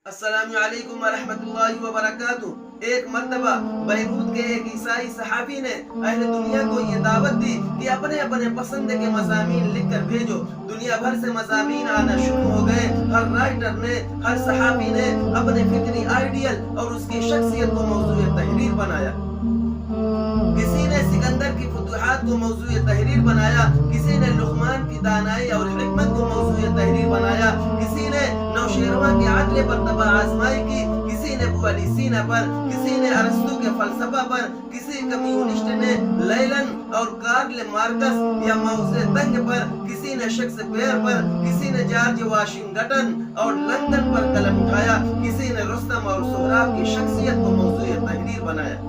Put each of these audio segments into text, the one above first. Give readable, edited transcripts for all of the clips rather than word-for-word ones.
السلام علیکم ورحمۃ اللہ وبرکاتہ۔ ایک مرتبہ بیروت کے ایک عیسائی صحافی نے اہل دنیا کو یہ دعوت دی کہ اپنے اپنے پسند کے مضامین لکھ کر بھیجو۔ دنیا بھر سے مضامین آنا شروع ہو گئے۔ ہر رائٹر نے، ہر صحافی نے اپنے فکری آئیڈیل اور اس کی شخصیت کو موضوع تحریر بنایا۔ کسی نے سکندر کی فتوحات کو موضوع تحریر بنایا، کسی نے لقمان کی دانائی اور حکمت کو موضوع تحریر بنایا، کسی نے نوشیروان کے عدل پر طبع آزمائی کی، کسی نے ابو علی سینا پر، کسی نے ارسطو کے فلسفہ پر، کسی کمیونسٹ نے لیلن اور کارل مارکس یا ماؤ سے تنگ پر، کسی نے شیکسپیئر پر، کسی نے جارج واشنگٹن اور لندن پر قلم اٹھایا، کسی نے رستم اور سہراب کی شخصیت کو موضوع تحریر بنایا۔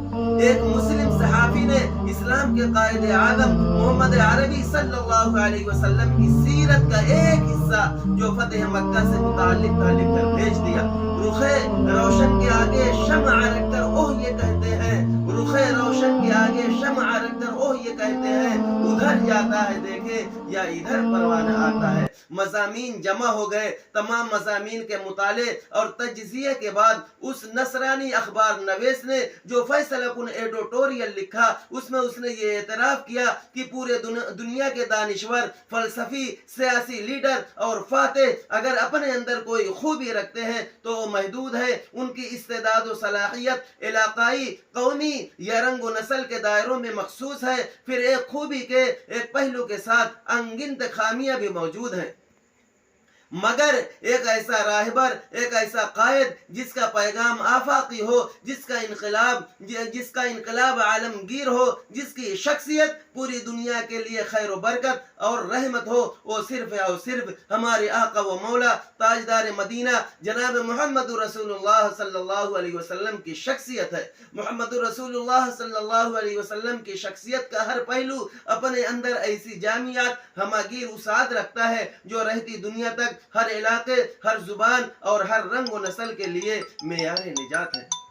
ایک مسلم صحافی نے اسلام کے قائد اعظم محمد عربی صلی اللہ علیہ وسلم کی سیرت کا ایک حصہ جو فتح مکہ سے متعلق تھا لکھ کر بھیج دیا۔ رخے روشن کے آگے شمع رکھ کر اوہ یہ کہتے ہیں، رخے روشن کے آگے شمع رکھ کر اوہ یہ کہتے ہیں، ادھر جاتا ہے دیکھے یا ادھر پروانہ آتا ہے۔ مضامین جمع ہو گئے۔ تمام مضامین کے مطالعے اور تجزیے کے بعد اس نصرانی اخبار نویس نے جو فیصلہ کن ایڈیٹوریل لکھا، اس میں اس نے یہ اعتراف کیا کہ پورے دنیا کے دانشور، فلسفی، سیاسی لیڈر اور فاتح اگر اپنے اندر کوئی خوبی رکھتے ہیں تو وہ محدود ہے۔ ان کی استعداد و صلاحیت علاقائی، قومی یا رنگ و نسل کے دائروں میں مخصوص ہے۔ پھر ایک خوبی کے ایک پہلو کے ساتھ انگنت خامیاں بھی موجود ہیں، مگر ایک ایسا راہبر، ایک ایسا قائد جس کا پیغام آفاقی ہو، جس کا انقلاب عالمگیر ہو، جس کی شخصیت پوری دنیا کے لیے خیر و برکت اور رحمت ہو، وہ صرف اور صرف ہمارے آقا و مولا تاجدار مدینہ جناب محمد رسول اللہ صلی اللہ علیہ وسلم کی شخصیت ہے۔ محمد رسول اللہ صلی اللہ علیہ وسلم کی شخصیت کا ہر پہلو اپنے اندر ایسی جامعات ہماگیر وسعت رکھتا ہے جو رہتی دنیا تک ہر علاقے، ہر زبان اور ہر رنگ و نسل کے لیے معیار نجات ہے۔